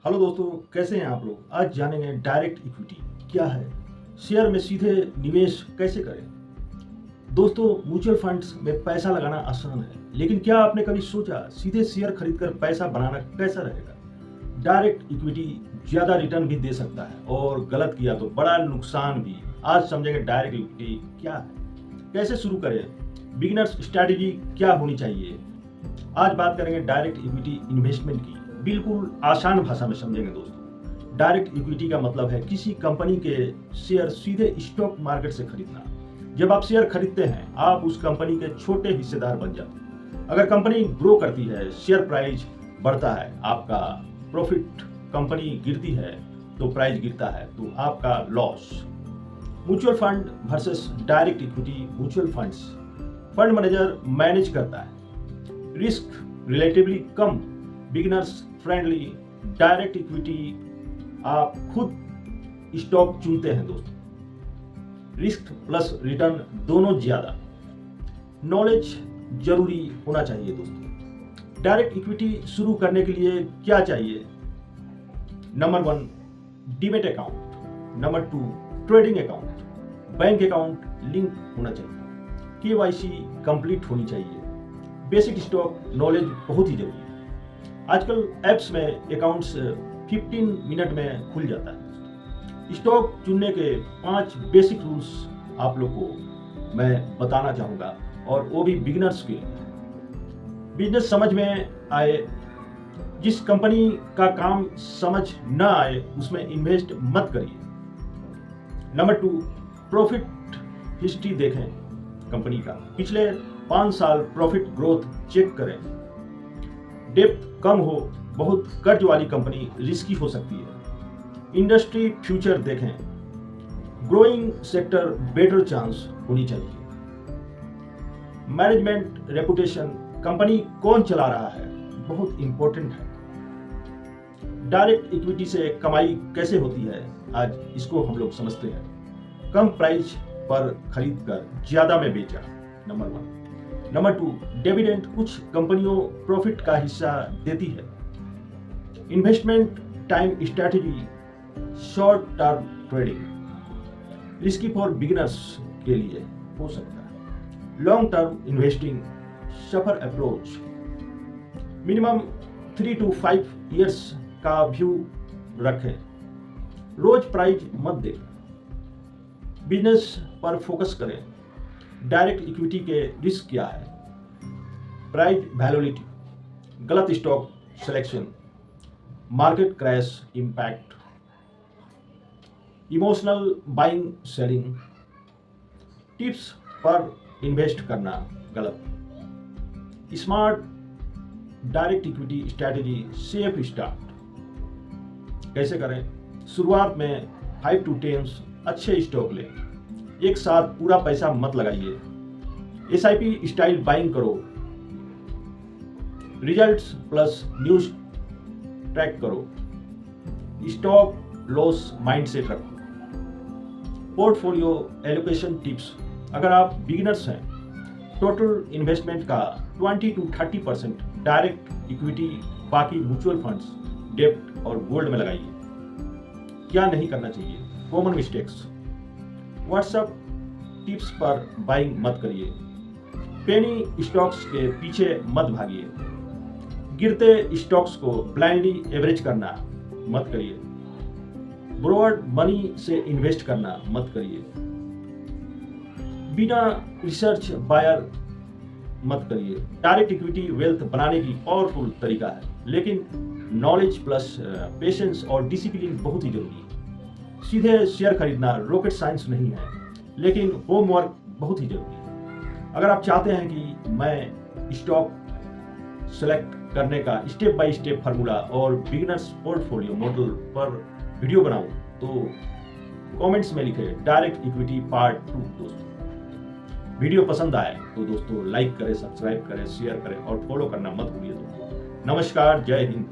Hello दोस्तों, कैसे हैं आप लोग। आज जानेंगे डायरेक्ट इक्विटी क्या है, शेयर में सीधे निवेश कैसे करें। दोस्तों, म्यूचुअल फंड्स में पैसा लगाना आसान है, लेकिन क्या आपने कभी सोचा सीधे शेयर खरीदकर पैसा बनाना कैसा रहेगा। डायरेक्ट इक्विटी ज्यादा रिटर्न भी दे सकता है और गलत किया तो बड़ा नुकसान भी। आज समझेंगे डायरेक्ट इक्विटी क्या है, कैसे शुरू करें, बिगिनर्स स्ट्रैटेजी क्या होनी चाहिए। आज बात करेंगे डायरेक्ट इक्विटी इन्वेस्टमेंट की, बिल्कुल आसान भाषा में समझेंगे दोस्तों। डायरेक्ट इक्विटी का मतलब है किसी कंपनी के शेयर सीधे स्टॉक मार्केट से खरीदना। जब आप शेयर खरीदते हैं, आप उस कंपनी के छोटे हिस्सेदार बन जाते हैं। अगर कंपनी ग्रो करती है, शेयर प्राइस बढ़ता है, आपका प्रॉफिट, कंपनी गिरती है तो प्राइस गिरता है, तो आपका loss. Mutual fund versus direct equity. Mutual funds fund manager manage करता है, रिस्क रिलेटिवली कम, बिगिनर्स फ्रेंडली। डायरेक्ट इक्विटी आप खुद स्टॉक चुनते हैं दोस्तों, रिस्क प्लस रिटर्न दोनों ज्यादा। नॉलेज जरूरी होना चाहिए दोस्तों। डायरेक्ट इक्विटी शुरू करने के लिए क्या चाहिए। Number 1 demat account, number 2 trading account, bank account link होना चाहिए, केवाईसी कंप्लीट होनी चाहिए, बेसिक स्टॉक नॉलेज बहुत ही जरूरी है। आजकल एप्स में अकाउंट्स 15 मिनट में खुल जाता है। स्टॉक चुनने के 5 बेसिक रूल्स आप लोग को मैं बताना चाहूंगा, और वो भी बिगिनर्स के लिए। बिजनेस समझ में आए, जिस कंपनी का काम समझ न आए उसमें इन्वेस्ट मत करिए। नंबर 2 प्रॉफिट हिस्ट्री देखें कंपनी का, पिछले 5 साल प्रॉफिट ग्रोथ चेक करें। डेप्थ कम हो, बहुत कर्ज वाली कंपनी रिस्की हो सकती है। इंडस्ट्री फ्यूचर देखें, ग्रोइंग सेक्टर बेटर चांस होनी चाहिए। मैनेजमेंट रेपुटेशन, कंपनी कौन चला रहा है, बहुत इंपॉर्टेंट है। डायरेक्ट इक्विटी से कमाई कैसे होती है, आज इसको हम लोग समझते हैं। कम प्राइस पर खरीद कर ज्यादा में बेचा, नंबर 1। नंबर 2 डिविडेंड, कुछ कंपनियों प्रॉफिट का हिस्सा देती है। Investment time strategy, short term trading, risky for beginners के लिए हो सकता है। Long term investing, suffer approach, minimum 3 to 5 years का व्यू रखें। रोज प्राइस मत दें, बिजनेस पर फोकस करें। डायरेक्ट इक्विटी के रिस्क क्या है। प्राइस वैल्यूलिटी, गलत stock selection, market crash impact, emotional buying selling, tips पर इन्वेस्ट करना गलत। Smart direct equity strategy, safe start कैसे करें। शुरुआत में 5 to 10 अच्छे स्टॉक लें, एक साथ पूरा पैसा मत लगाइए। एसआईपी स्टाइल बाइंग करो, रिजल्ट्स प्लस न्यूज ट्रैक करो, स्टॉप लॉस माइंडसेट रखो। पोर्टफोलियो एलोकेशन टिप्स, अगर आप बिगिनर्स हैं, टोटल इन्वेस्टमेंट का 20 to 30% डायरेक्ट इक्विटी, बाकी म्यूचुअल फंड्स, डेब्ट और गोल्ड में लगाइए। क्या नहीं करना चाहिए, कॉमन मिस्टेक्स। व्हाट्सएप टिप्स पर बाइंग मत करिए। पेनी स्टॉक्स के पीछे मत भागिए। गिरते स्टॉक्स को ब्लाइंडली एवरेज करना मत करिए। ब्रोड मनी से इन्वेस्ट करना मत करिए। बिना रिसर्च बायर मत करिए। डायरेक्ट इक्विटी वेल्थ बनाने की पावरफुल तरीका है, लेकिन नॉलेज प्लस पेशेंस और डिसिप्लिन बहुत ही जरूरी है। सीधे शेयर खरीदना रॉकेट साइंस नहीं है, लेकिन होमवर्क बहुत ही जरूरी है। अगर आप चाहते हैं कि मैं स्टॉक सेलेक्ट करने का स्टेप बाय स्टेप फार्मूला और बिगिनर्स पोर्टफोलियो मॉडल पर वीडियो बनाऊं, तो कमेंट्स में लिखें डायरेक्ट इक्विटी पार्ट 2 दोस्तों। वीडियो पसंद आए तो दोस्तों लाइक करें, सब्सक्राइब करें, शेयर करें और फॉलो करना मत भूलिए दोस्तों। नमस्कार, जय हिंद।